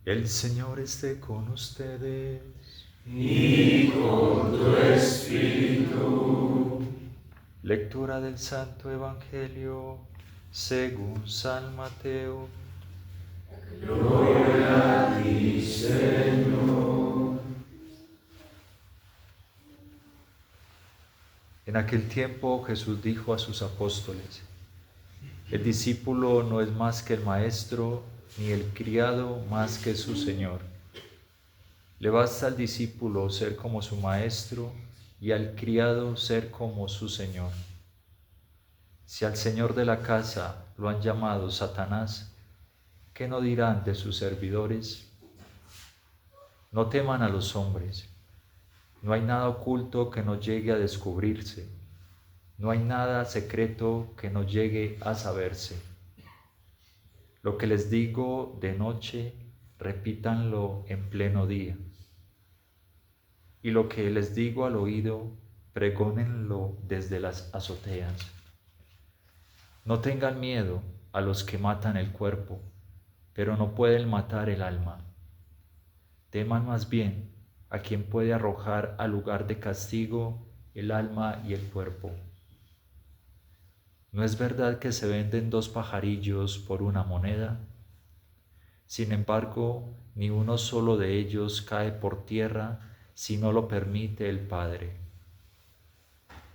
El Señor esté con ustedes. Y con tu espíritu. Lectura del Santo Evangelio según San Mateo. Gloria a ti, Señor. En aquel tiempo Jesús dijo a sus apóstoles: el discípulo no es más que el maestro, ni el criado más que su señor. Le basta al discípulo ser como su maestro y al criado ser como su señor. Si al señor de la casa lo han llamado Satanás, ¿qué no dirán de sus servidores? No teman a los hombres. No hay nada oculto que no llegue a descubrirse. No hay nada secreto que no llegue a saberse. Lo que les digo de noche, repítanlo en pleno día. Y lo que les digo al oído, pregónenlo desde las azoteas. No tengan miedo a los que matan el cuerpo, pero no pueden matar el alma. Teman más bien a quien puede arrojar al lugar de castigo el alma y el cuerpo. ¿No es verdad que se venden 2 pajarillos por una moneda? Sin embargo, ni uno solo de ellos cae por tierra si no lo permite el Padre.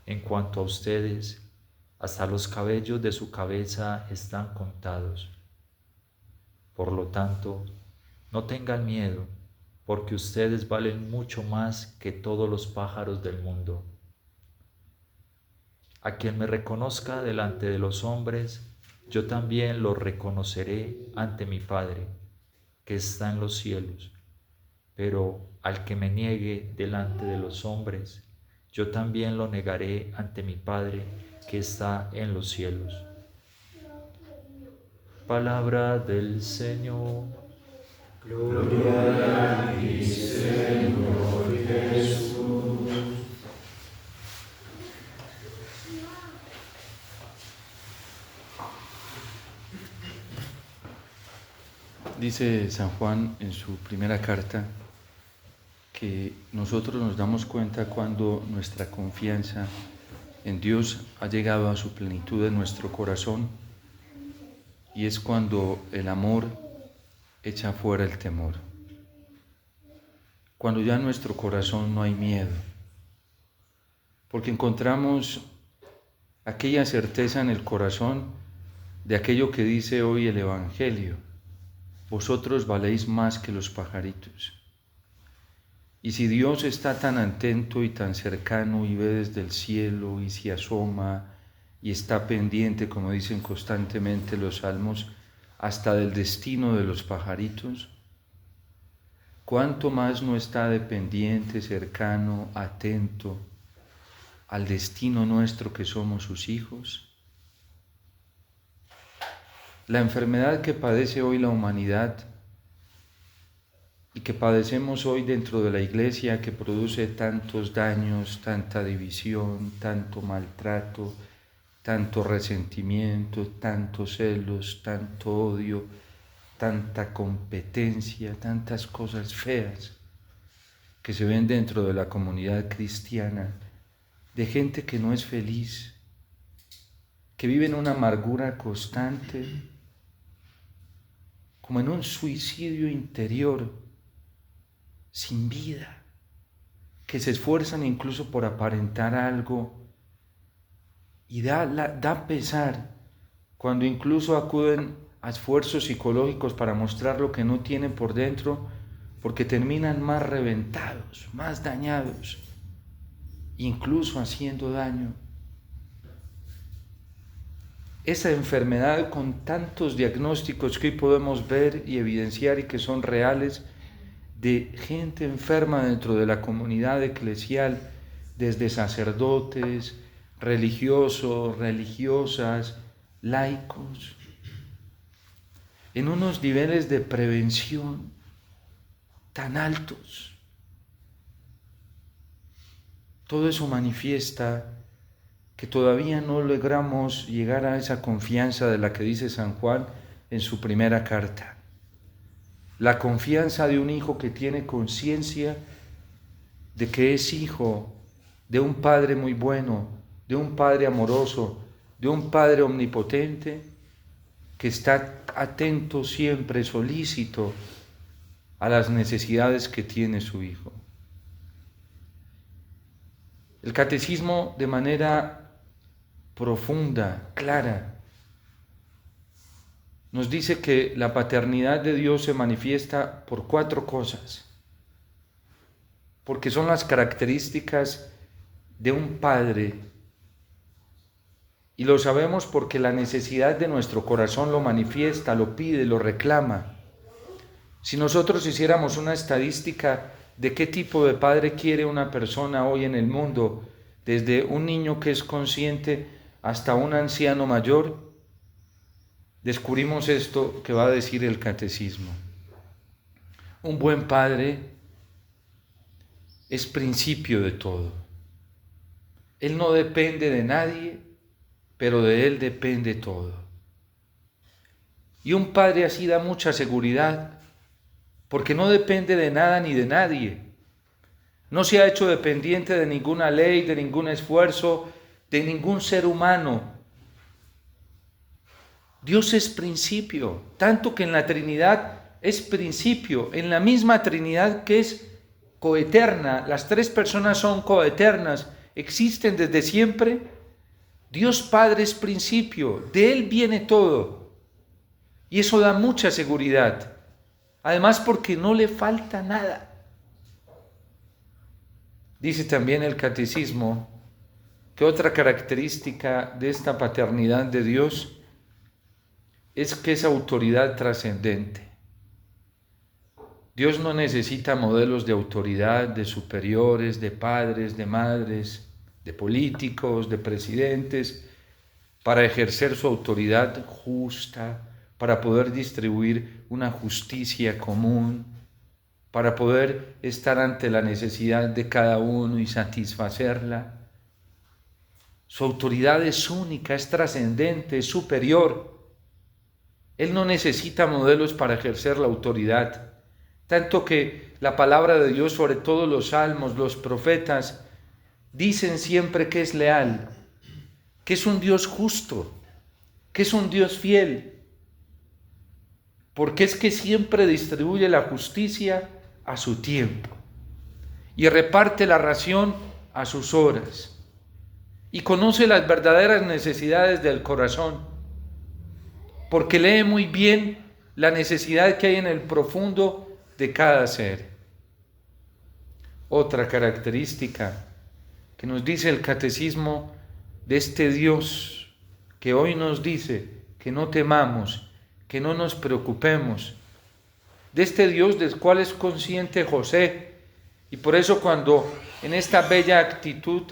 En cuanto a ustedes, hasta los cabellos de su cabeza están contados. Por lo tanto, no tengan miedo, porque ustedes valen mucho más que todos los pájaros del mundo. A quien me reconozca delante de los hombres, yo también lo reconoceré ante mi Padre, que está en los cielos. Pero al que me niegue delante de los hombres, yo también lo negaré ante mi Padre, que está en los cielos. Palabra del Señor. Gloria a ti, Señor Jesús. Dice San Juan en su primera carta que nosotros nos damos cuenta cuando nuestra confianza en Dios ha llegado a su plenitud en nuestro corazón, y es cuando el amor echa fuera el temor. Cuando ya en nuestro corazón no hay miedo, porque encontramos aquella certeza en el corazón de aquello que dice hoy el Evangelio: vosotros valéis más que los pajaritos. Y si Dios está tan atento y tan cercano y ve desde el cielo y se asoma y está pendiente, como dicen constantemente los salmos, hasta del destino de los pajaritos, ¿cuánto más no está dependiente, cercano, atento al destino nuestro que somos sus hijos? La enfermedad que padece hoy la humanidad y que padecemos hoy dentro de la Iglesia, que produce tantos daños, tanta división, tanto maltrato, tanto resentimiento, tantos celos, tanto odio, tanta competencia, tantas cosas feas que se ven dentro de la comunidad cristiana, de gente que no es feliz, que vive en una amargura constante, como en un suicidio interior, sin vida, que se esfuerzan incluso por aparentar algo, y da pesar cuando incluso acuden a esfuerzos psicológicos para mostrar lo que no tienen por dentro, porque terminan más reventados, más dañados, incluso haciendo daño. Esa enfermedad, con tantos diagnósticos que hoy podemos ver y evidenciar y que son reales, de gente enferma dentro de la comunidad eclesial, desde sacerdotes, religiosos, religiosas, laicos, en unos niveles de prevención tan altos. Todo eso manifiesta que todavía no logramos llegar a esa confianza de la que dice San Juan en su primera carta. la confianza de un hijo que tiene conciencia de que es hijo de un Padre muy bueno, de un Padre amoroso, de un Padre omnipotente, que está atento siempre, solícito a las necesidades que tiene su hijo. El catecismo, de manera profunda, clara, nos dice que la paternidad de Dios se manifiesta por 4 cosas, porque son las características de un padre, y lo sabemos porque la necesidad de nuestro corazón lo manifiesta, lo pide, lo reclama. Si nosotros hiciéramos una estadística de qué tipo de padre quiere una persona hoy en el mundo, desde un niño que es consciente hasta un anciano mayor, descubrimos esto que va a decir el catecismo. Un buen padre es principio de todo. Él no depende de nadie, pero de él depende todo. Y un padre así da mucha seguridad, porque no depende de nada ni de nadie. No se ha hecho dependiente de ninguna ley, de ningún esfuerzo, de ningún ser humano. Dios es principio, tanto que en la Trinidad es principio, en la misma Trinidad que es coeterna, las 3 personas son coeternas, existen desde siempre. Dios Padre es principio, de Él viene todo, y eso da mucha seguridad, además porque no le falta nada. Dice también el catecismo que otra característica de esta paternidad de Dios es que es autoridad trascendente. Dios no necesita modelos de autoridad, de superiores, de padres, de madres, de políticos, de presidentes, para ejercer su autoridad justa, para poder distribuir una justicia común, para poder estar ante la necesidad de cada uno y satisfacerla. Su autoridad es única, es trascendente, es superior. Él no necesita modelos para ejercer la autoridad, tanto que la palabra de Dios, sobre todo los salmos, los profetas, dicen siempre que es leal, que es un Dios justo, que es un Dios fiel, porque es que siempre distribuye la justicia a su tiempo y reparte la ración a sus horas y conoce las verdaderas necesidades del corazón, porque lee muy bien la necesidad que hay en el profundo de cada ser. Otra característica que nos dice el catecismo de este Dios que hoy nos dice que no temamos, que no nos preocupemos, de este Dios del cual es consciente José, y por eso cuando en esta bella actitud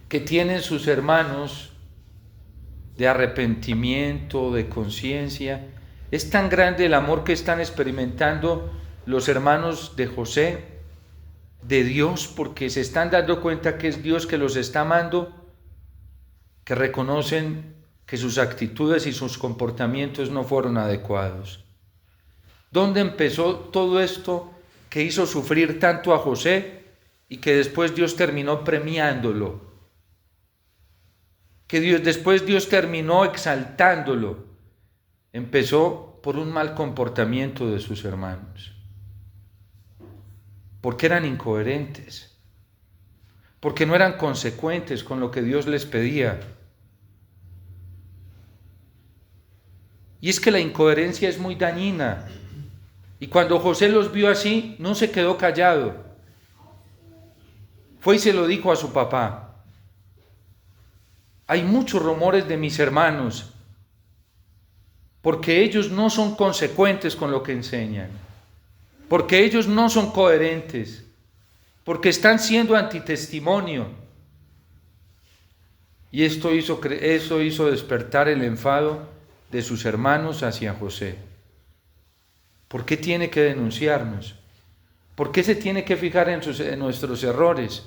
que tienen sus hermanos de arrepentimiento, de conciencia, es tan grande el amor que están experimentando los hermanos de José, de Dios, porque se están dando cuenta que es Dios que los está amando, que reconocen que sus actitudes y sus comportamientos no fueron adecuados. ¿Dónde empezó todo esto que hizo sufrir tanto a José y que después Dios terminó premiándolo? Que después Dios terminó exaltándolo. Empezó por un mal comportamiento de sus hermanos, porque eran incoherentes, porque no eran consecuentes con lo que Dios les pedía. Y es que la incoherencia es muy dañina, y cuando José los vio así, no se quedó callado, fue y se lo dijo a su papá: hay muchos rumores de mis hermanos, porque ellos no son consecuentes con lo que enseñan, porque ellos no son coherentes, porque están siendo antitestimonio. Y eso hizo despertar el enfado de sus hermanos hacia José. ¿Por qué tiene que denunciarnos? ¿Por qué se tiene que fijar en nuestros errores?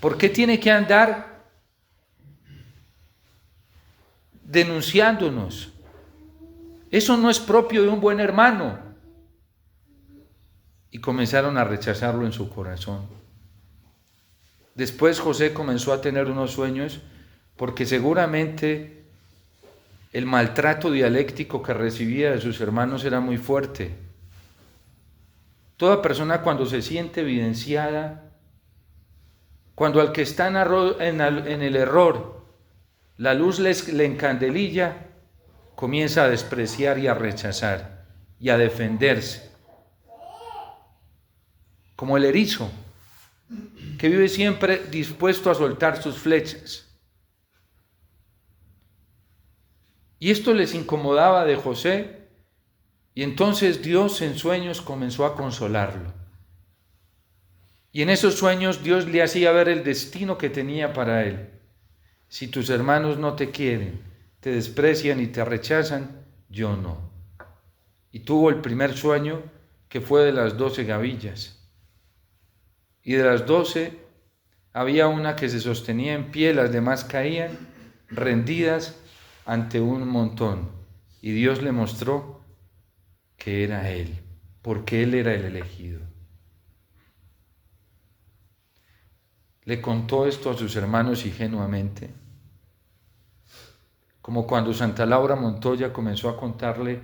¿Por qué tiene que andar denunciándonos? Eso no es propio de un buen hermano. Y comenzaron a rechazarlo en su corazón. Después José comenzó a tener unos sueños porque seguramente el maltrato dialéctico que recibía de sus hermanos era muy fuerte. Toda persona cuando se siente evidenciada, cuando al que está en el error, la luz le encandelilla, comienza a despreciar y a rechazar y a defenderse. Como el erizo, que vive siempre dispuesto a soltar sus flechas. Y esto les incomodaba de José, y entonces Dios en sueños comenzó a consolarlo. Y en esos sueños Dios le hacía ver el destino que tenía para él. Si tus hermanos no te quieren, te desprecian y te rechazan, yo no. Y tuvo el primer sueño, que fue de las 12 gavillas. Y de las 12 había una que se sostenía en pie, las demás caían rendidas ante un montón. Y Dios le mostró que era él, porque él era el elegido. Le contó esto a sus hermanos ingenuamente, como cuando Santa Laura Montoya comenzó a contarle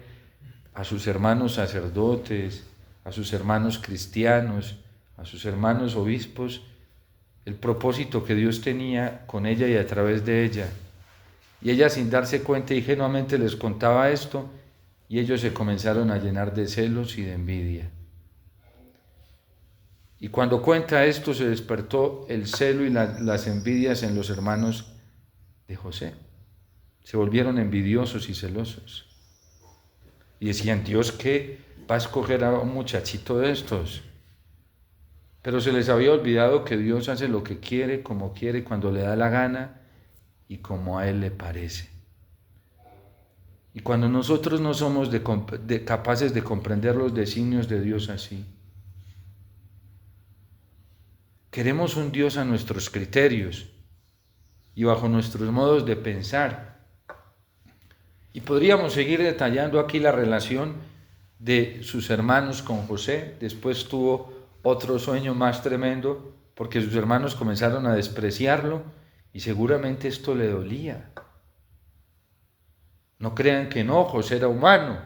a sus hermanos sacerdotes, a sus hermanos cristianos, a sus hermanos obispos, el propósito que Dios tenía con ella y a través de ella. Y ella, sin darse cuenta, ingenuamente les contaba esto, y ellos se comenzaron a llenar de celos y de envidia. Y cuando cuenta esto, se despertó el celo y las envidias en los hermanos de José. Se volvieron envidiosos y celosos. Y decían, Dios, ¿qué va a escoger a un muchachito de estos? Pero se les había olvidado que Dios hace lo que quiere, como quiere, cuando le da la gana y como a Él le parece. Y cuando nosotros no somos capaces de comprender los designios de Dios así, queremos un Dios a nuestros criterios y bajo nuestros modos de pensar. Y podríamos seguir detallando aquí la relación de sus hermanos con José. Después tuvo otro sueño más tremendo porque sus hermanos comenzaron a despreciarlo y seguramente esto le dolía. No crean que no, José era humano,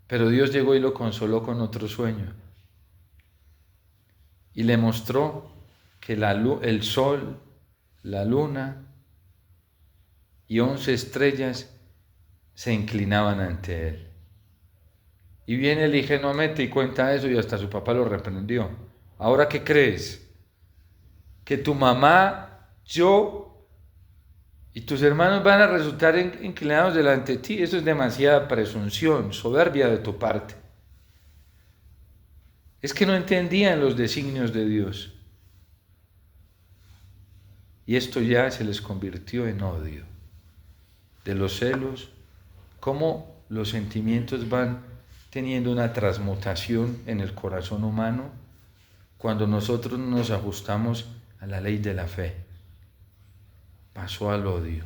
pero Dios llegó y lo consoló con otro sueño y le mostró que el sol, la luna y 11 estrellas se inclinaban ante él. Y viene él ingenuamente y cuenta eso y hasta su papá lo reprendió. ¿Ahora qué crees? ¿Que tu mamá, yo y tus hermanos van a resultar inclinados delante de ti? Eso es demasiada presunción, soberbia de tu parte. Es que no entendían los designios de Dios. Y esto ya se les convirtió en odio. De los celos, cómo los sentimientos van teniendo una transmutación en el corazón humano cuando nosotros nos ajustamos a la ley de la fe. Pasó al odio.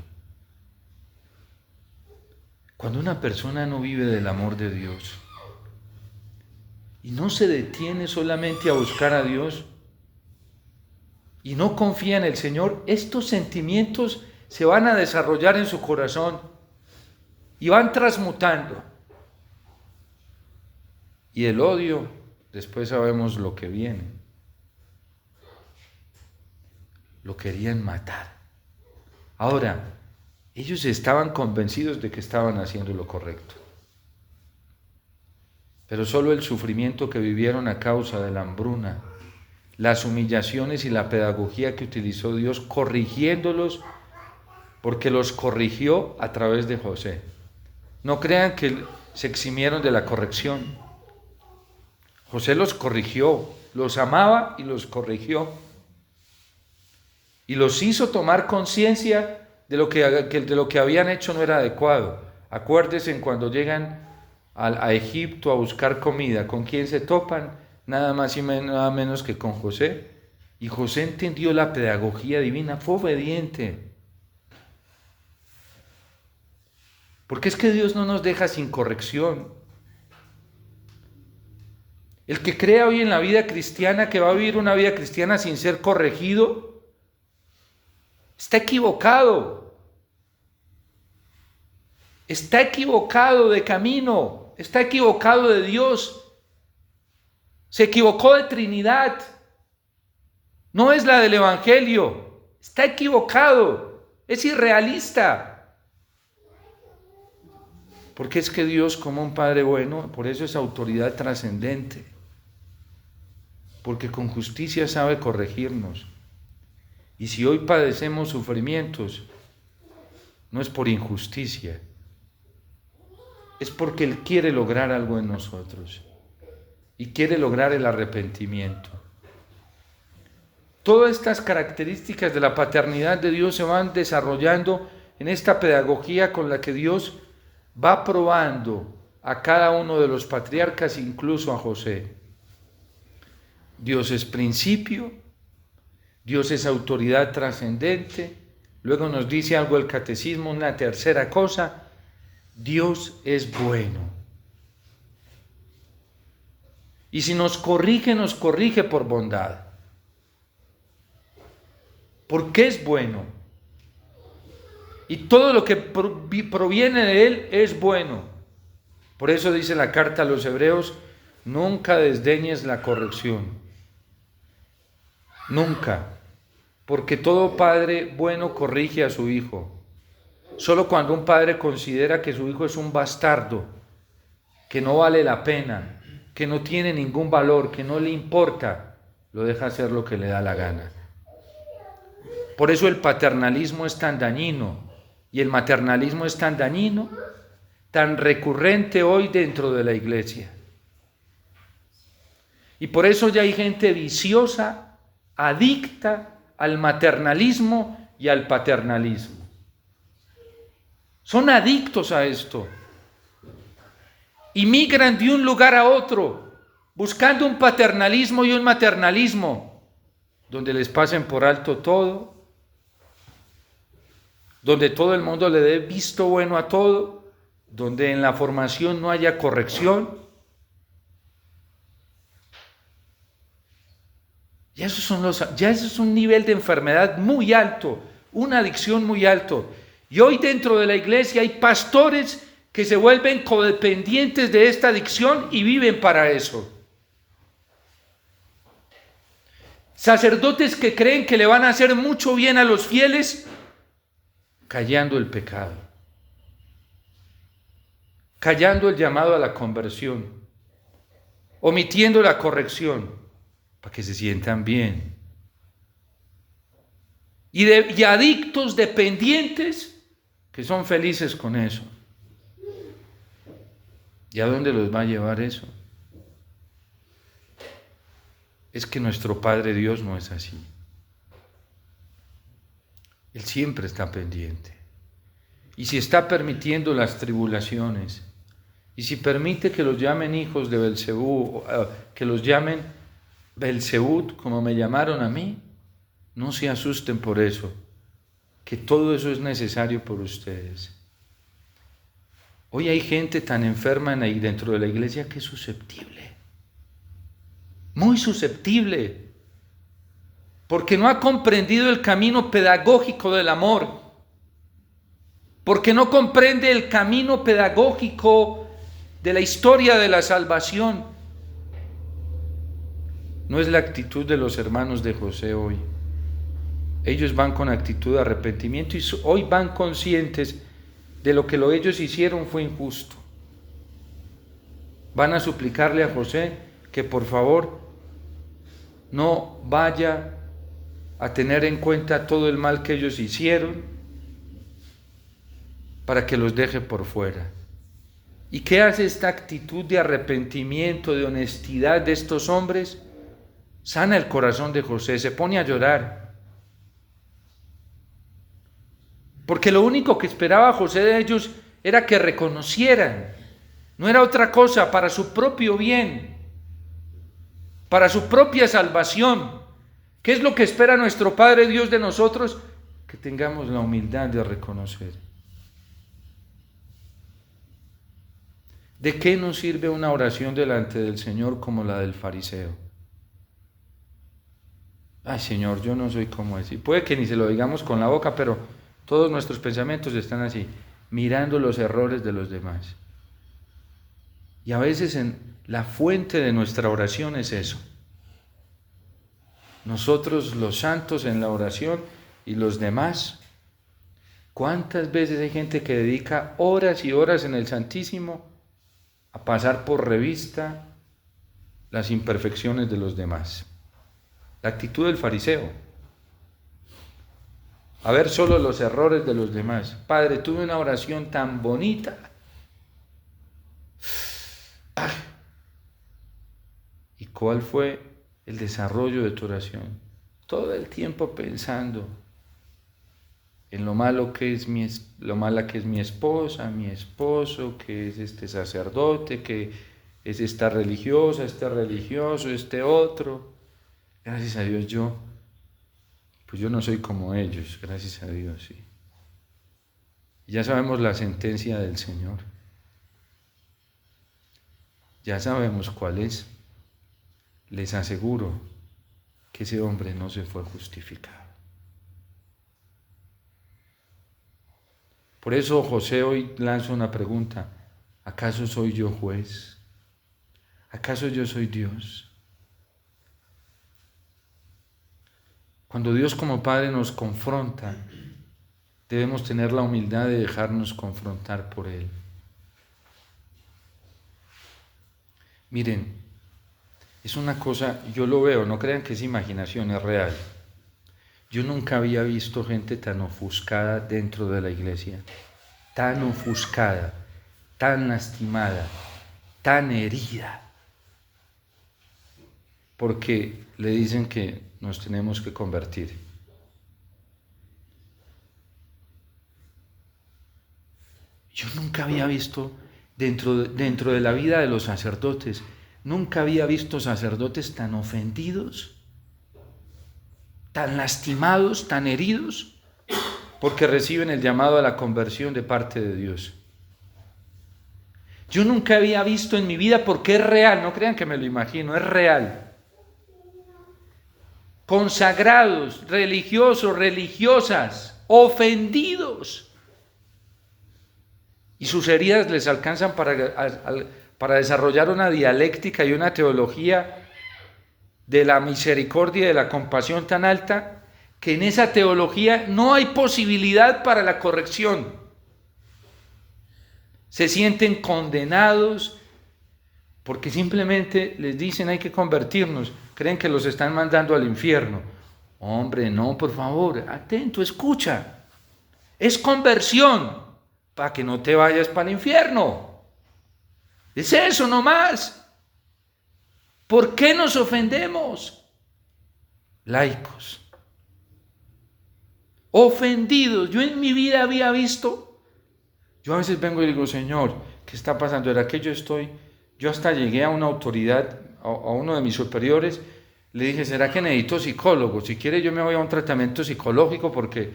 Cuando una persona no vive del amor de Dios y no se detiene solamente a buscar a Dios y no confía en el Señor, estos sentimientos se van a desarrollar en su corazón y van transmutando. Y el odio, después sabemos lo que viene. Lo querían matar. Ahora, ellos estaban convencidos de que estaban haciendo lo correcto. Pero solo el sufrimiento que vivieron a causa de la hambruna, las humillaciones y la pedagogía que utilizó Dios corrigiéndolos, porque los corrigió a través de José. No crean que se eximieron de la corrección. José los corrigió, los amaba y los corrigió. Y los hizo tomar conciencia de lo que habían hecho no era adecuado. Acuérdense cuando llegan a Egipto a buscar comida, ¿con quién se topan? Nada más y nada menos que con José. Y José entendió la pedagogía divina, fue obediente. Porque es que Dios no nos deja sin corrección. El que crea hoy en la vida cristiana, que va a vivir una vida cristiana sin ser corregido, está equivocado. Está equivocado de camino, está equivocado de Dios. Se equivocó de Trinidad. No es la del Evangelio. Está equivocado. Es irrealista. Porque es que Dios, como un Padre bueno, por eso es autoridad trascendente. Porque con justicia sabe corregirnos. Y si hoy padecemos sufrimientos, no es por injusticia. Es porque Él quiere lograr algo en nosotros. Y quiere lograr el arrepentimiento. Todas estas características de la paternidad de Dios se van desarrollando en esta pedagogía con la que Dios va probando a cada uno de los patriarcas, incluso a José. Dios es principio, Dios es autoridad trascendente. Luego nos dice algo el catecismo, una tercera cosa: Dios es bueno. Y si nos corrige por bondad. Porque es bueno. Y todo lo que proviene de Él es bueno. Por eso dice la carta a los Hebreos: nunca desdeñes la corrección. Nunca. Porque todo padre bueno corrige a su hijo. Solo cuando un padre considera que su hijo es un bastardo, que no vale la pena, que no tiene ningún valor, que no le importa, lo deja hacer lo que le da la gana. Por eso el paternalismo es tan dañino y el maternalismo es tan dañino, tan recurrente hoy dentro de la iglesia. Y por eso ya hay gente viciosa, adicta al maternalismo y al paternalismo. Son adictos a esto. Y migran de un lugar a otro, buscando un paternalismo y un maternalismo, donde les pasen por alto todo, donde todo el mundo le dé visto bueno a todo, donde en la formación no haya corrección. Ya eso es un nivel de enfermedad muy alto, una adicción muy alto. Y hoy dentro de la iglesia hay pastores que se vuelven codependientes de esta adicción y viven para eso. Sacerdotes que creen que le van a hacer mucho bien a los fieles, callando el pecado, callando el llamado a la conversión, omitiendo la corrección, para que se sientan bien. Y adictos, dependientes, que son felices con eso. ¿Y a dónde los va a llevar eso? Es que nuestro Padre Dios no es así. Él siempre está pendiente. Y si está permitiendo las tribulaciones, y si permite que los llamen hijos de Belcebú, que los llamen Belcebú, como me llamaron a mí, no se asusten por eso, que todo eso es necesario por ustedes. Hoy hay gente tan enferma dentro de la iglesia que es susceptible, muy susceptible, porque no ha comprendido el camino pedagógico del amor, porque no comprende el camino pedagógico de la historia de la salvación. No es la actitud de los hermanos de José hoy. Ellos van con actitud de arrepentimiento y hoy van conscientes de lo que ellos hicieron fue injusto. Van a suplicarle a José que por favor no vaya a tener en cuenta todo el mal que ellos hicieron, para que los deje por fuera. ¿Y qué hace esta actitud de arrepentimiento, de honestidad de estos hombres? Sana el corazón de José, se pone a llorar. Porque lo único que esperaba José de ellos era que reconocieran, no era otra cosa, para su propio bien, para su propia salvación. ¿Qué es lo que espera nuestro Padre Dios de nosotros? Que tengamos la humildad de reconocer. ¿De qué nos sirve una oración delante del Señor como la del fariseo? Ay, Señor, yo no soy como ese. Y puede que ni se lo digamos con la boca, pero todos nuestros pensamientos están así, mirando los errores de los demás. Y a veces la fuente de nuestra oración es eso. Nosotros los santos en la oración y los demás. ¿Cuántas veces hay gente que dedica horas y horas en el Santísimo a pasar por revista las imperfecciones de los demás? La actitud del fariseo. A ver solo los errores de los demás. Padre, tuve una oración tan bonita. ¡Ay! ¿Y cuál fue el desarrollo de tu oración? Todo el tiempo pensando en lo malo que es lo mala que es mi esposa, mi esposo, que es este sacerdote, que es esta religiosa, este religioso, este otro. Gracias a Dios yo no soy como ellos, gracias a Dios, sí. Ya sabemos la sentencia del Señor. Ya sabemos cuál es. Les aseguro que ese hombre no se fue justificado. Por eso José hoy lanza una pregunta. ¿Acaso soy yo juez? ¿Acaso yo soy Dios? Cuando Dios como Padre nos confronta, debemos tener la humildad de dejarnos confrontar por Él. Miren, es una cosa, yo lo veo, no crean que es imaginación, es real. Yo nunca había visto gente tan ofuscada dentro de la iglesia, tan ofuscada, tan lastimada, tan herida, porque le dicen que nos tenemos que convertir. Yo nunca había visto dentro de la vida de los sacerdotes, nunca había visto sacerdotes tan ofendidos, tan lastimados, tan heridos, porque reciben el llamado a la conversión de parte de Dios. Yo nunca había visto en mi vida, porque es real, no crean que me lo imagino, es real. Consagrados, religiosos, religiosas, ofendidos. Y sus heridas les alcanzan para desarrollar una dialéctica y una teología de la misericordia y de la compasión tan alta, que en esa teología no hay posibilidad para la corrección. Se sienten condenados porque simplemente les dicen hay que convertirnos. Creen que los están mandando al infierno. Hombre, no, por favor, atento, escucha. Es conversión para que no te vayas para el infierno. Es eso nomás. ¿Por qué nos ofendemos? Laicos. Ofendidos. Yo en mi vida había visto. Yo a veces vengo y digo, Señor, ¿qué está pasando? ¿Era que yo hasta llegué a una autoridad, a uno de mis superiores, le dije, ¿será que necesito psicólogo? Si quiere yo me voy a un tratamiento psicológico porque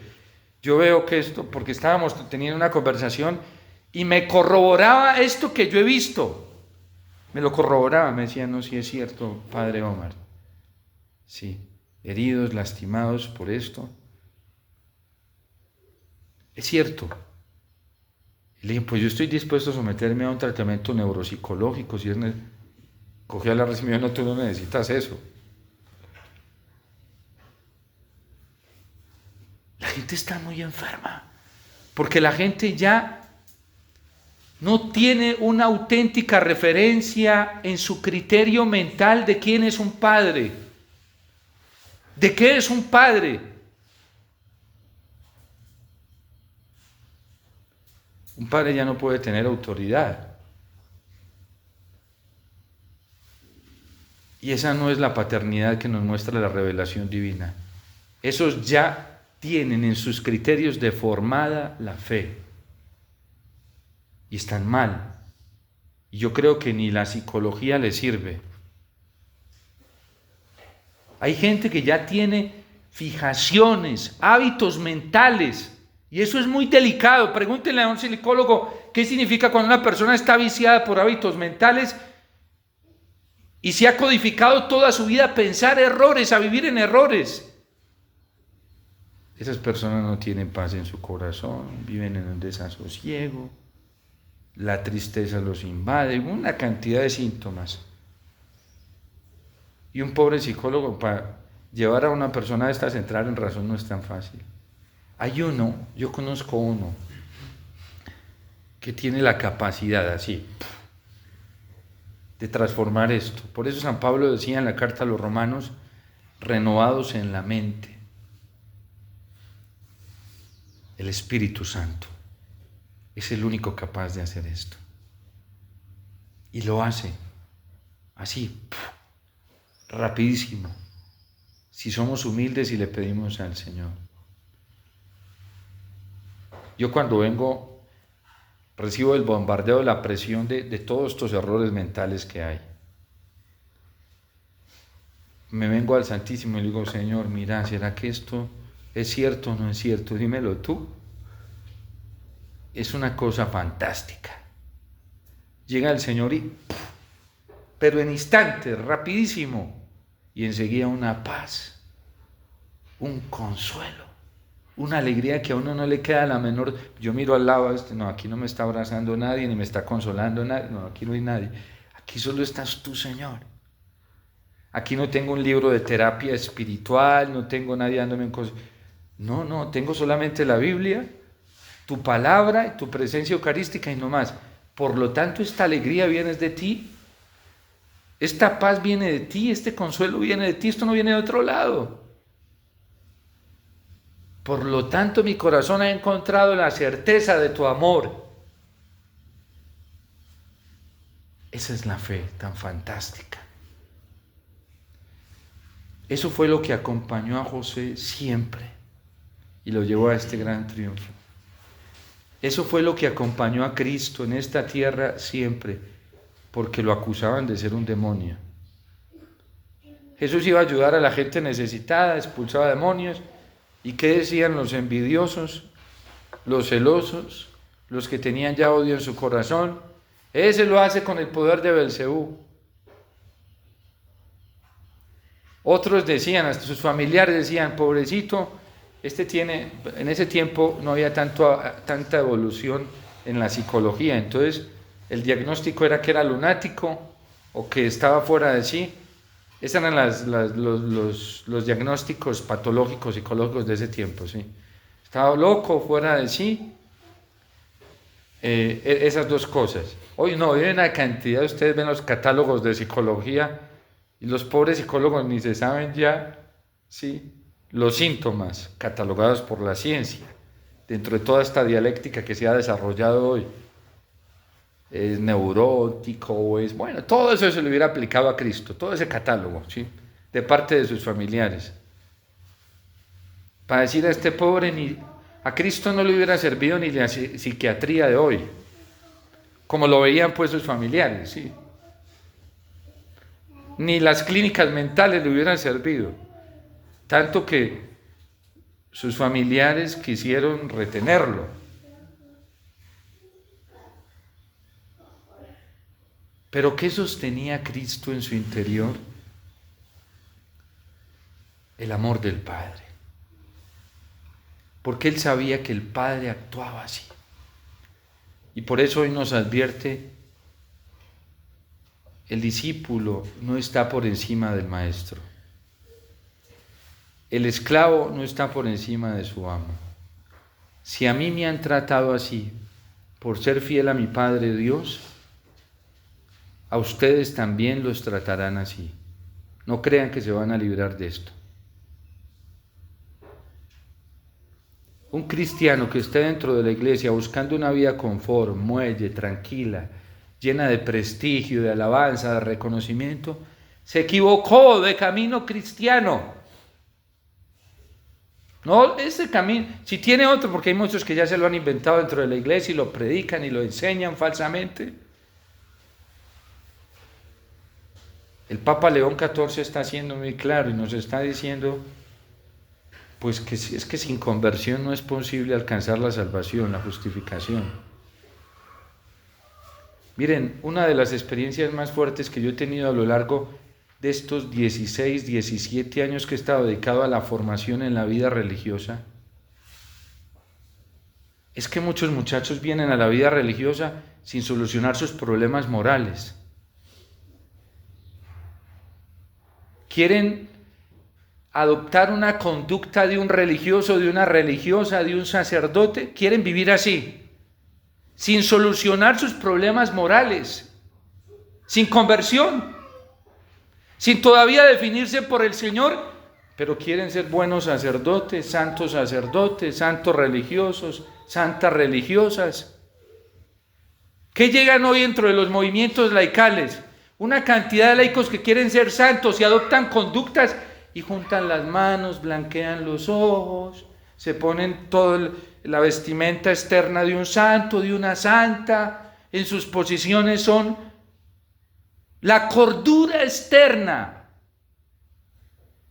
yo veo que porque estábamos teniendo una conversación y me corroboraba esto que yo he visto. Me lo corroboraba, me decía, no, sí es cierto, Padre Omar. Sí, heridos, lastimados por esto. Es cierto. Y le dije, pues yo estoy dispuesto a someterme a un tratamiento neuropsicológico, si es cogí a la recepción, no, tú no necesitas eso. La gente está muy enferma, porque la gente ya no tiene una auténtica referencia en su criterio mental de quién es un padre, de qué es un padre. Un padre ya no puede tener autoridad. Y esa no es la paternidad que nos muestra la revelación divina. Esos ya tienen en sus criterios deformada la fe. Y están mal. Y yo creo que ni la psicología les sirve. Hay gente que ya tiene fijaciones, hábitos mentales Y eso es muy delicado. Pregúntenle a un psicólogo qué significa cuando una persona está viciada por hábitos mentales y se ha codificado toda su vida a pensar errores, a vivir en errores. Esas personas no tienen paz en su corazón, viven en un desasosiego, la tristeza los invade, una cantidad de síntomas. Y un pobre psicólogo, para llevar a una persona de estas a entrar en razón no es tan fácil. Hay uno, yo conozco uno, que tiene la capacidad así de transformar esto. Por eso San Pablo decía en la carta a los Romanos, renovados en la mente. El Espíritu Santo es el único capaz de hacer esto. Y lo hace así, rapidísimo, si somos humildes y le pedimos al Señor. Yo cuando vengo, recibo el bombardeo, la presión de todos estos errores mentales que hay. Me vengo al Santísimo y le digo, Señor, mira, ¿será que esto es cierto o no es cierto? Dímelo tú. Es una cosa fantástica. Llega el Señor pero en instantes, rapidísimo, y enseguida una paz, un consuelo, una alegría que a uno no le queda la menor. Yo miro al lado, no, aquí no me está abrazando nadie, ni me está consolando nadie, no, aquí no hay nadie. Aquí solo estás tú, Señor. Aquí no tengo un libro de terapia espiritual, no tengo nadie dándome un consejo. No, tengo solamente la Biblia, tu palabra y tu presencia eucarística y no más. Por lo tanto, esta alegría viene de ti, esta paz viene de ti, este consuelo viene de ti, esto no viene de otro lado. Por lo tanto, mi corazón ha encontrado la certeza de tu amor. Esa es la fe tan fantástica. Eso fue lo que acompañó a José siempre y lo llevó a este gran triunfo. Eso fue lo que acompañó a Cristo en esta tierra siempre, porque lo acusaban de ser un demonio. Jesús iba a ayudar a la gente necesitada, expulsaba demonios. ¿Y qué decían los envidiosos, los celosos, los que tenían ya odio en su corazón? Ese lo hace con el poder de Belcebú. Otros decían, hasta sus familiares decían, pobrecito, en ese tiempo no había tanta evolución en la psicología, entonces el diagnóstico era que era lunático o que estaba fuera de sí. Esos eran los diagnósticos patológicos, psicológicos de ese tiempo, ¿sí? Estaba loco, fuera de sí, esas dos cosas. Hoy no, hoy hay una cantidad, ustedes ven los catálogos de psicología y los pobres psicólogos ni se saben ya, ¿sí?, los síntomas catalogados por la ciencia, dentro de toda esta dialéctica que se ha desarrollado hoy. Es neurótico, bueno, todo eso se le hubiera aplicado a Cristo, todo ese catálogo, ¿sí?, de parte de sus familiares. Para decir a este pobre, a Cristo no le hubiera servido ni la psiquiatría de hoy, como lo veían pues sus familiares, ¿sí?, ni las clínicas mentales le hubieran servido. Tanto que sus familiares quisieron retenerlo. Pero ¿qué sostenía a Cristo en su interior? El amor del Padre. Porque él sabía que el Padre actuaba así. Y por eso hoy nos advierte, el discípulo no está por encima del maestro. El esclavo no está por encima de su amo. Si a mí me han tratado así, por ser fiel a mi Padre Dios, a ustedes también los tratarán así. No crean que se van a librar de esto. Un cristiano que esté dentro de la iglesia buscando una vida confort, muelle, tranquila, llena de prestigio, de alabanza, de reconocimiento, se equivocó de camino cristiano. No, ese camino, si tiene otro, porque hay muchos que ya se lo han inventado dentro de la iglesia y lo predican y lo enseñan falsamente. El Papa León XIV está siendo muy claro y nos está diciendo Pues que es que sin conversión no es posible alcanzar la salvación, la justificación. Miren, una de las experiencias más fuertes que yo he tenido a lo largo de estos 16, 17 años que he estado dedicado a la formación en la vida religiosa, es que muchos muchachos vienen a la vida religiosa sin solucionar sus problemas morales. Quieren adoptar una conducta de un religioso, de una religiosa, de un sacerdote, quieren vivir así, sin solucionar sus problemas morales, sin conversión, sin todavía definirse por el Señor, pero quieren ser buenos sacerdotes, santos religiosos, santas religiosas. ¿Qué llegan hoy dentro de los movimientos laicales? Una cantidad de laicos que quieren ser santos y adoptan conductas y juntan las manos, blanquean los ojos, se ponen toda la vestimenta externa de un santo, de una santa, en sus posiciones son la cordura externa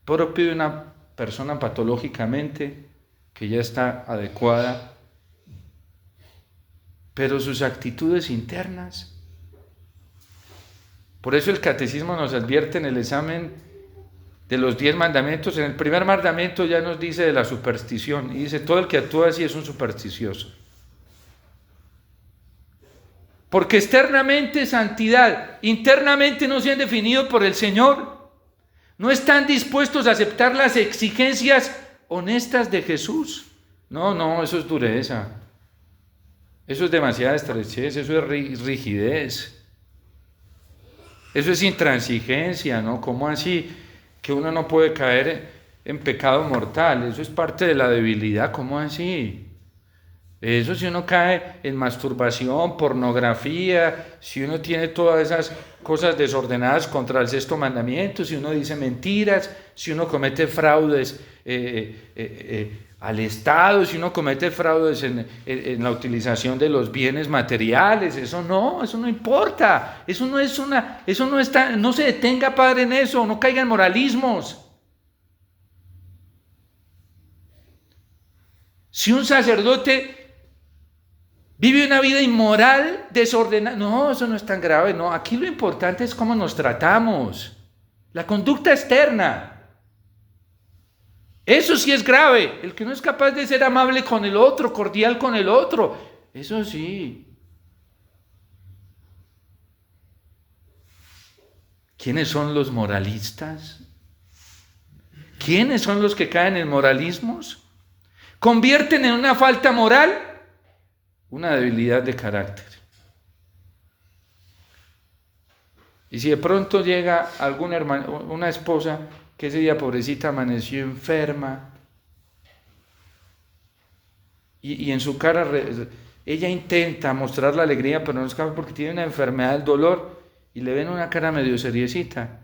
propio de una persona patológicamente que ya está adecuada, pero sus actitudes internas. Por eso el catecismo nos advierte en el examen de los 10 mandamientos. En el primer mandamiento ya nos dice de la superstición y dice: todo el que actúa así es un supersticioso. Porque externamente santidad, internamente no se han definido por el Señor. No están dispuestos a aceptar las exigencias honestas de Jesús. No, eso es dureza. Eso es demasiada estrechez, eso es rigidez. Eso es intransigencia, ¿no? ¿Cómo así que uno no puede caer en pecado mortal? Eso es parte de la debilidad, ¿cómo así? Eso si uno cae en masturbación, pornografía, si uno tiene todas esas cosas desordenadas contra el sexto mandamiento, si uno dice mentiras, si uno comete fraudes al Estado, si uno comete fraudes en la utilización de los bienes materiales, eso no importa, no se detenga, padre, en eso, no caiga en moralismos. Si un sacerdote vive una vida inmoral, desordenada, no, eso no es tan grave, no, aquí lo importante es cómo nos tratamos, la conducta externa. Eso sí es grave, el que no es capaz de ser amable con el otro, cordial con el otro, eso sí. ¿Quiénes son los moralistas? ¿Quiénes son los que caen en moralismos? Convierten en una falta moral una debilidad de carácter. Y si de pronto llega algún hermano, una esposa que ese día, pobrecita, amaneció enferma, y en su cara ella intenta mostrar la alegría, pero no es capaz porque tiene una enfermedad del dolor, y le ven una cara medio seriecita.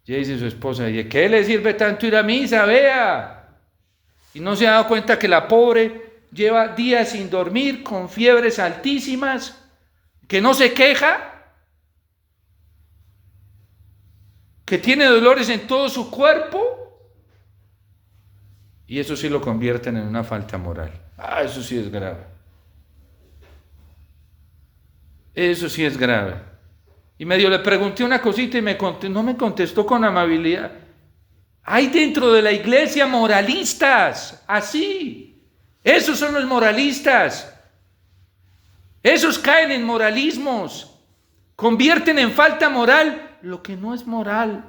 Ya dice su esposa: ¿y de qué le sirve tanto ir a misa? Vea. Y no se ha dado cuenta que la pobre lleva días sin dormir, con fiebres altísimas, que no se queja, que tiene dolores en todo su cuerpo, y eso sí lo convierten en una falta moral. Eso sí es grave. Eso sí es grave. Y medio le pregunté una cosita y no me contestó con amabilidad. Hay dentro de la iglesia moralistas, así. Esos son los moralistas. Esos caen en moralismos. Convierten en falta moral lo que no es moral,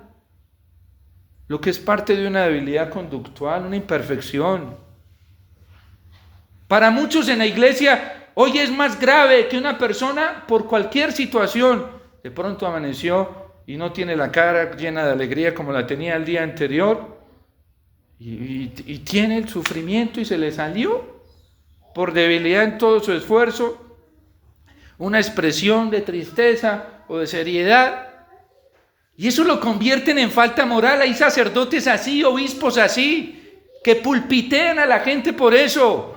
lo que es parte de una debilidad conductual, una imperfección. Para muchos en la iglesia hoy es más grave que una persona por cualquier situación de pronto amaneció y no tiene la cara llena de alegría como la tenía el día anterior, y tiene el sufrimiento y se le salió por debilidad en todo su esfuerzo una expresión de tristeza o de seriedad. Y eso lo convierten en falta moral. Hay sacerdotes así, obispos así, que pulpitean a la gente por eso,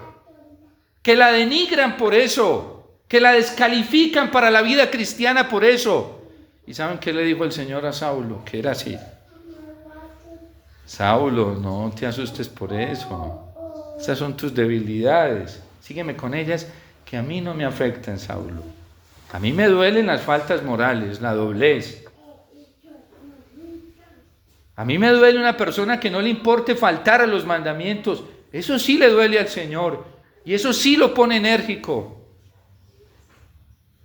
que la denigran por eso, que la descalifican para la vida cristiana por eso. ¿Y saben qué le dijo el Señor a Saulo? Que era así. Saulo, no te asustes por eso. Esas son tus debilidades. Sígueme con ellas, que a mí no me afectan, Saulo. A mí me duelen las faltas morales, la doblez. A mí me duele una persona que no le importe faltar a los mandamientos. Eso sí le duele al Señor. Y eso sí lo pone enérgico.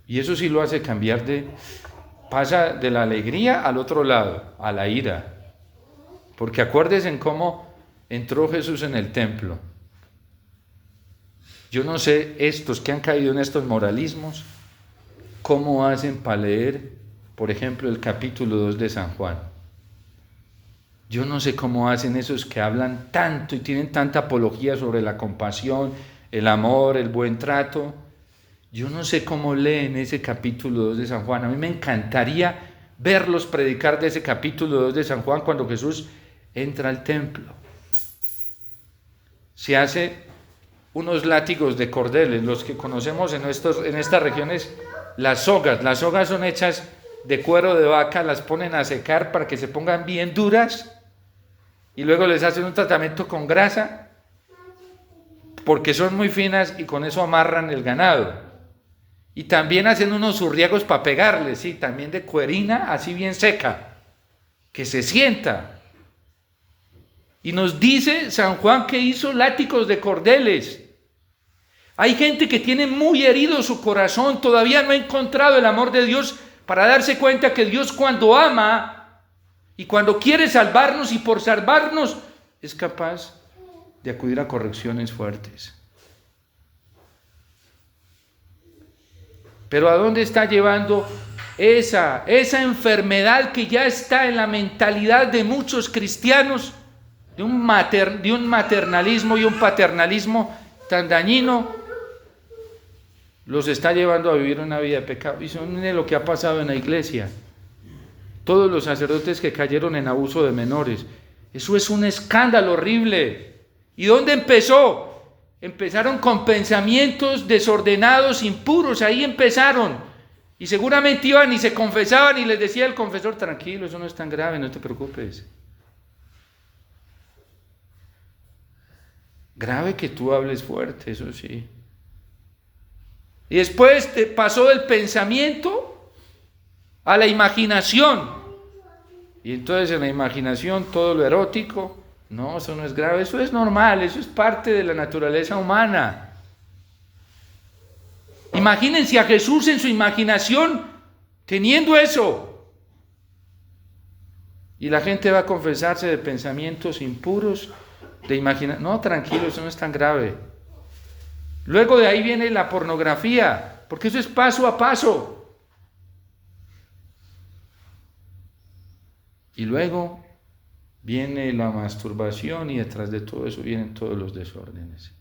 Y eso sí lo hace cambiar pasa de la alegría al otro lado, a la ira. Porque acuérdense en cómo entró Jesús en el templo. Yo no sé estos que han caído en estos moralismos, cómo hacen para leer, por ejemplo, el capítulo 2 de San Juan. Yo no sé cómo hacen esos que hablan tanto y tienen tanta apología sobre la compasión, el amor, el buen trato. Yo no sé cómo leen ese capítulo 2 de San Juan. A mí me encantaría verlos predicar de ese capítulo 2 de San Juan cuando Jesús entra al templo. Se hace unos látigos de cordeles, los que conocemos en estas regiones, las sogas. Las sogas son hechas de cuero de vaca, las ponen a secar para que se pongan bien duras y luego les hacen un tratamiento con grasa porque son muy finas y con eso amarran el ganado. Y también hacen unos zurriagos para pegarles, sí, también de cuerina, así bien seca, que se sienta. Y nos dice San Juan que hizo látigos de cordeles. Hay gente que tiene muy herido su corazón, todavía no ha encontrado el amor de Dios para darse cuenta que Dios cuando ama y cuando quiere salvarnos y por salvarnos es capaz de acudir a correcciones fuertes. Pero ¿a dónde está llevando esa enfermedad que ya está en la mentalidad de muchos cristianos? De un maternalismo y un paternalismo tan dañino, los está llevando a vivir una vida de pecado. Y son lo que ha pasado en la iglesia. Todos los sacerdotes que cayeron en abuso de menores. Eso es un escándalo horrible. ¿Y dónde empezó? Empezaron con pensamientos desordenados, impuros. Ahí empezaron. Y seguramente iban y se confesaban y les decía el confesor: tranquilo, eso no es tan grave, no te preocupes. Grave que tú hables fuerte, eso sí. Y después te pasó del pensamiento a la imaginación. Y entonces en la imaginación todo lo erótico. No, eso no es grave, eso es normal, eso es parte de la naturaleza humana. Imagínense a Jesús en su imaginación teniendo eso. Y la gente va a confesarse de pensamientos impuros. No, tranquilo, eso no es tan grave. Luego de ahí viene la pornografía, porque eso es paso a paso. Y luego viene la masturbación y detrás de todo eso vienen todos los desórdenes.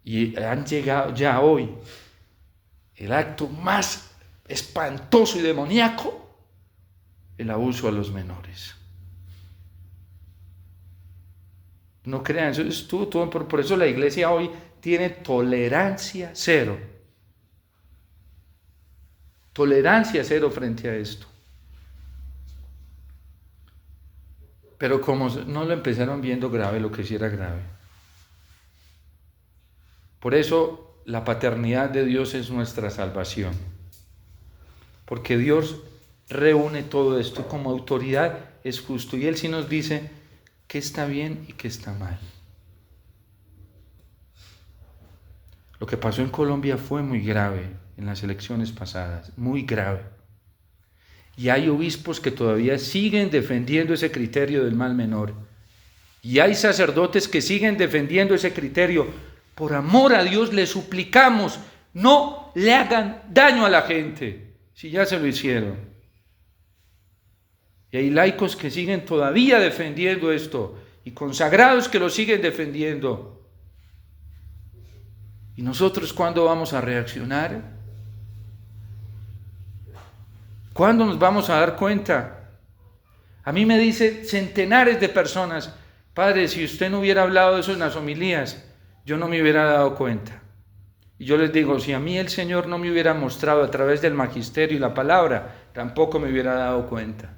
Y han llegado ya hoy el acto más espantoso y demoníaco, el abuso a los menores. No crean, eso es todo. Por eso la iglesia hoy tiene tolerancia cero. Tolerancia cero frente a esto. Pero como no lo empezaron viendo grave, lo que sí era grave. Por eso la paternidad de Dios es nuestra salvación. Porque Dios reúne todo esto como autoridad, es justo. Y Él sí nos dice qué está bien y qué está mal. Lo que pasó en Colombia fue muy grave en las elecciones pasadas, muy grave. Y hay obispos que todavía siguen defendiendo ese criterio del mal menor. Y hay sacerdotes que siguen defendiendo ese criterio. Por amor a Dios les suplicamos, no le hagan daño a la gente, si ya se lo hicieron. Y hay laicos que siguen todavía defendiendo esto, y consagrados que lo siguen defendiendo. ¿Y nosotros cuándo vamos a reaccionar? ¿Cuándo nos vamos a dar cuenta? A mí me dicen centenares de personas: padre, si usted no hubiera hablado de eso en las homilías, yo no me hubiera dado cuenta. Y yo les digo, si a mí el Señor no me hubiera mostrado a través del magisterio y la palabra, tampoco me hubiera dado cuenta.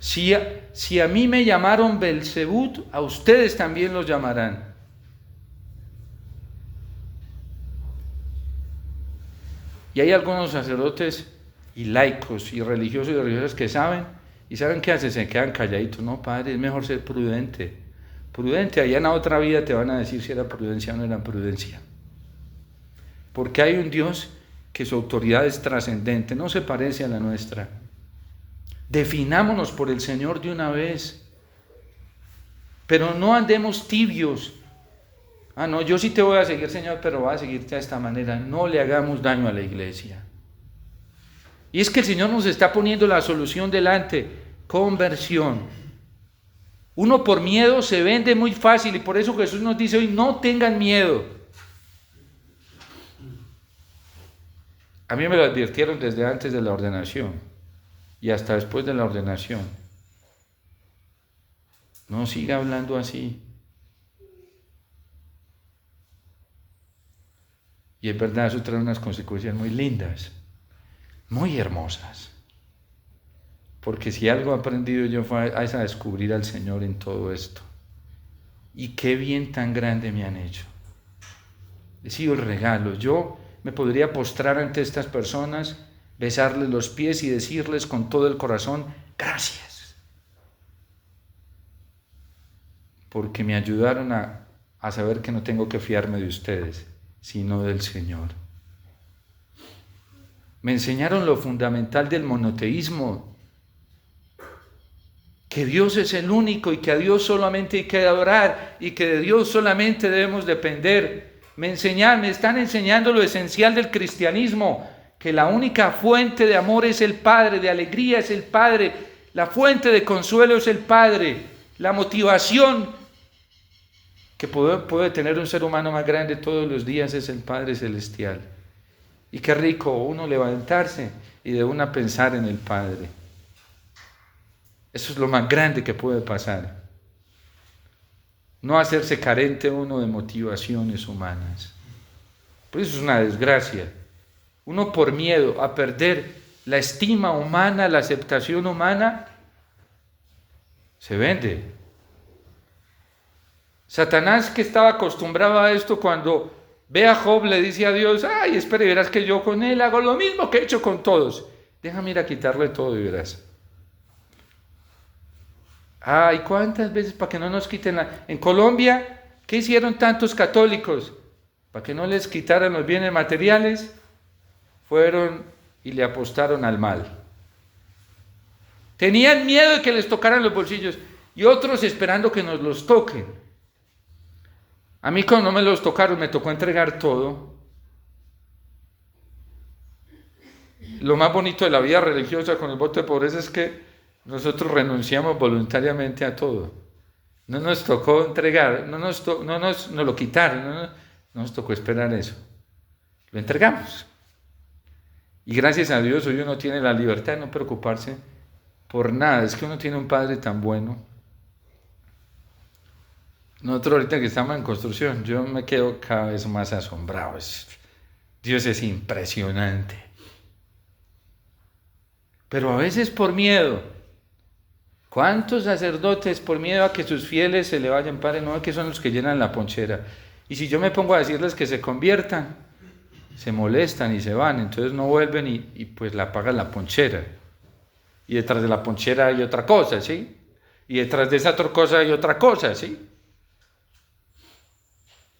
Si a mí me llamaron Belzebú, a ustedes también los llamarán. Y hay algunos sacerdotes y laicos y religiosos y religiosas que saben, y saben qué hacen, se quedan calladitos. No, padre, es mejor ser prudente. Prudente, allá en la otra vida te van a decir si era prudencia o no era prudencia. Porque hay un Dios que su autoridad es trascendente, no se parece a la nuestra. Definámonos por el Señor de una vez, pero no andemos tibios. No, yo sí te voy a seguir, Señor, pero voy a seguirte de esta manera. No le hagamos daño a la iglesia. Y es que el Señor nos está poniendo la solución delante: conversión. Uno por miedo se vende muy fácil, y por eso Jesús nos dice hoy: no tengan miedo. A mí me lo advirtieron desde antes de la ordenación y hasta después de la ordenación. No siga hablando así. Y es verdad, eso trae unas consecuencias muy lindas, muy hermosas. Porque si algo he aprendido yo fue a descubrir al Señor en todo esto. Y qué bien tan grande me han hecho. He sido el regalo. Yo me podría postrar ante estas personas, besarles los pies y decirles con todo el corazón: gracias. Porque me ayudaron a saber que no tengo que fiarme de ustedes, sino del Señor. Me enseñaron lo fundamental del monoteísmo, que Dios es el único y que a Dios solamente hay que adorar y que de Dios solamente debemos depender. Me están enseñando lo esencial del cristianismo, que la única fuente de amor es el Padre, de alegría es el Padre, la fuente de consuelo es el Padre, la motivación que puede tener un ser humano más grande todos los días es el Padre Celestial. Y qué rico uno levantarse y de una pensar en el Padre. Eso es lo más grande que puede pasar. No hacerse carente uno de motivaciones humanas. Por eso es una desgracia. Uno por miedo a perder la estima humana, la aceptación humana, se vende. Satanás, que estaba acostumbrado a esto, cuando ve a Job le dice a Dios: ay, espera y verás que yo con él hago lo mismo que he hecho con todos. Déjame ir a quitarle todo y verás. Ay, ¿cuántas veces para que no nos quiten En Colombia, ¿qué hicieron tantos católicos? Para que no les quitaran los bienes materiales, fueron y le apostaron al mal. Tenían miedo de que les tocaran los bolsillos y otros esperando que nos los toquen. A mí, cuando no me los tocaron, me tocó entregar todo. Lo más bonito de la vida religiosa con el voto de pobreza es que nosotros renunciamos voluntariamente a todo. No nos tocó entregar, no nos lo quitaron, no nos tocó esperar eso. Lo entregamos. Y gracias a Dios hoy uno tiene la libertad de no preocuparse por nada. Es que uno tiene un Padre tan bueno. Nosotros ahorita que estamos en construcción, yo me quedo cada vez más asombrado. Dios es impresionante. Pero a veces por miedo. ¿Cuántos sacerdotes por miedo a que sus fieles se le vayan? Padre, no, que son los que llenan la ponchera. Y si yo me pongo a decirles que se conviertan, se molestan y se van, entonces no vuelven y pues la pagan la ponchera. Y detrás de la ponchera hay otra cosa, ¿sí? Y detrás de esa otra cosa hay otra cosa, ¿sí?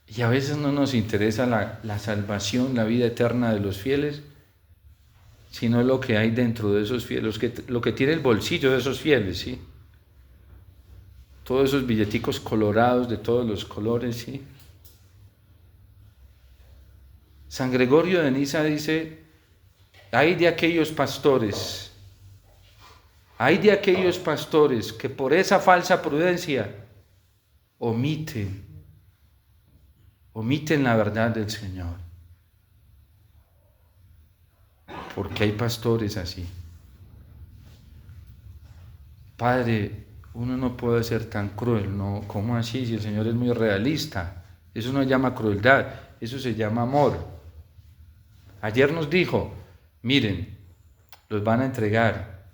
Y a veces no nos interesa la salvación, la vida eterna de los fieles, sino lo que hay dentro de esos fieles, lo que tiene el bolsillo de esos fieles, ¿sí? Todos esos billeticos colorados de todos los colores, ¿sí? San Gregorio de Niza dice: hay de aquellos pastores que por esa falsa prudencia omiten la verdad del Señor. Porque hay pastores así. Padre, uno no puede ser tan cruel, ¿no? ¿Cómo así? Si el Señor es muy realista. Eso no se llama crueldad, eso se llama amor. Ayer nos dijo: miren, los van a entregar.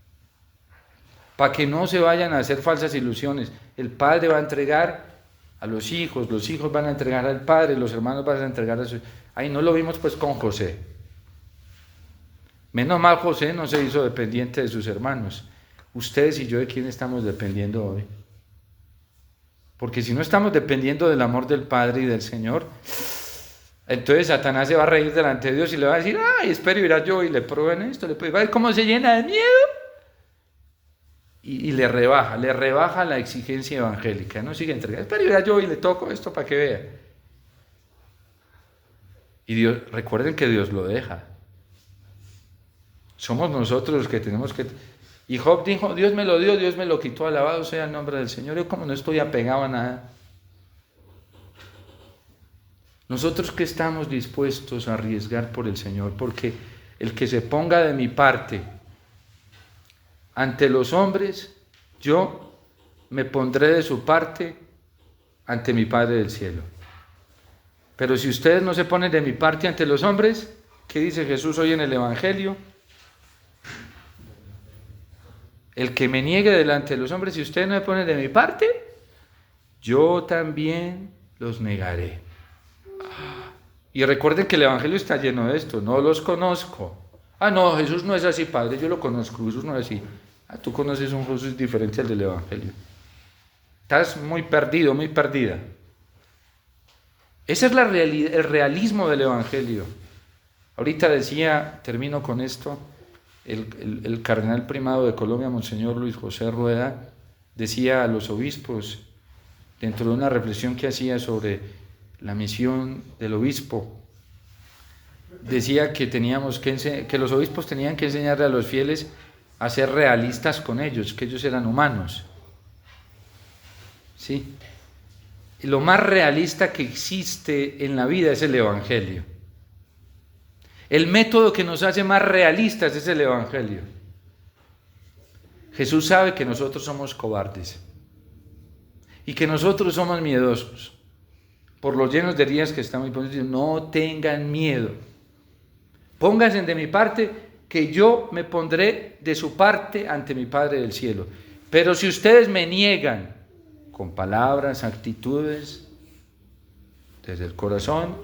para que no se vayan a hacer falsas ilusiones. El padre va a entregar a los hijos van a entregar al padre, los hermanos van a entregar a sus... Ahí no lo vimos pues con José. Menos mal José no se hizo dependiente de sus hermanos. Ustedes y yo, ¿de quién estamos dependiendo hoy? Porque si no estamos dependiendo del amor del Padre y del Señor, entonces Satanás se va a reír delante de Dios y le va a decir, ay, espero ir a yo y le prueben esto, va a ver cómo se llena de miedo. Y le rebaja la exigencia evangélica, no sigue entregando, espero ir a yo y le toco esto para que vea. Y Dios, recuerden que Dios lo deja. Somos nosotros los que tenemos que... Y Job dijo, Dios me lo dio, Dios me lo quitó, alabado sea el nombre del Señor. Yo como no estoy apegado a nada. Nosotros que estamos dispuestos a arriesgar por el Señor, porque el que se ponga de mi parte ante los hombres, yo me pondré de su parte ante mi Padre del cielo. Pero si ustedes no se ponen de mi parte ante los hombres, ¿qué dice Jesús hoy en el Evangelio? El que me niegue delante de los hombres, si ustedes no me ponen de mi parte, yo también los negaré. Y recuerden que el Evangelio está lleno de esto, no los conozco. Ah, no, Jesús no es así, Padre, yo lo conozco, Jesús no es así. Ah, tú conoces un Jesús diferente al del Evangelio. Estás muy perdido, muy perdida. Ese es el realismo del Evangelio. Ahorita decía, termino con esto, el cardenal primado de Colombia, Monseñor Luis José Rueda, decía a los obispos, dentro de una reflexión que hacía sobre la misión del obispo, decía que que los obispos tenían que enseñarle a los fieles a ser realistas con ellos, que ellos eran humanos. ¿Sí? Y lo más realista que existe en la vida es el Evangelio. El método que nos hace más realistas es el Evangelio. Jesús sabe que nosotros somos cobardes y que nosotros somos miedosos. Por los llenos de heridas que estamos poniendo, no tengan miedo. Pónganse de mi parte, que yo me pondré de su parte ante mi Padre del cielo. Pero si ustedes me niegan con palabras, actitudes, desde el corazón,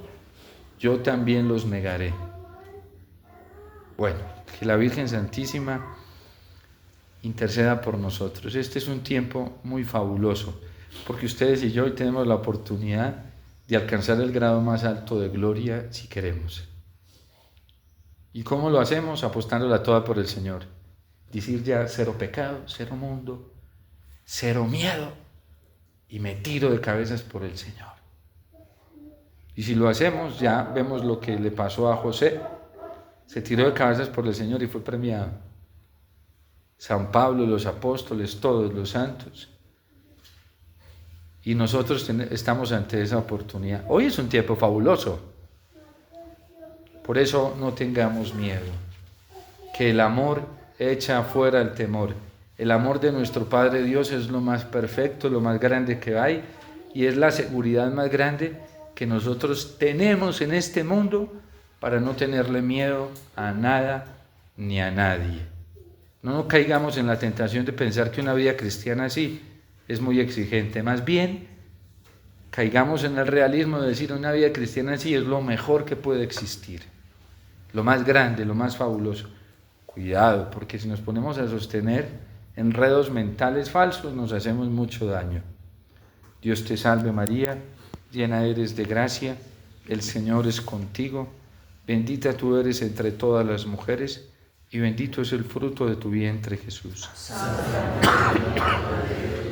yo también los negaré. Bueno, que la Virgen Santísima interceda por nosotros. Este es un tiempo muy fabuloso, porque ustedes y yo hoy tenemos la oportunidad de alcanzar el grado más alto de gloria si queremos. ¿Y cómo lo hacemos? Apostándola toda por el Señor. Decir ya cero pecado, cero mundo, cero miedo, y me tiro de cabezas por el Señor. Y si lo hacemos, ya vemos lo que le pasó a José. Se tiró de cabezas por el Señor y fue premiado. San Pablo, los apóstoles, todos los santos. Y nosotros estamos ante esa oportunidad. Hoy es un tiempo fabuloso. Por eso no tengamos miedo. Que el amor echa fuera el temor. El amor de nuestro Padre Dios es lo más perfecto, lo más grande que hay, y es la seguridad más grande que nosotros tenemos en este mundo para no tenerle miedo a nada ni a nadie. No caigamos en la tentación de pensar que una vida cristiana así es muy exigente. Más bien, caigamos en el realismo de decir una vida cristiana así es lo mejor que puede existir, lo más grande, lo más fabuloso. Cuidado, porque si nos ponemos a sostener enredos mentales falsos, nos hacemos mucho daño. Dios te salve María, llena eres de gracia, el Señor es contigo, bendita tú eres entre todas las mujeres, y bendito es el fruto de tu vientre, Jesús. Santa María, Madre de Dios,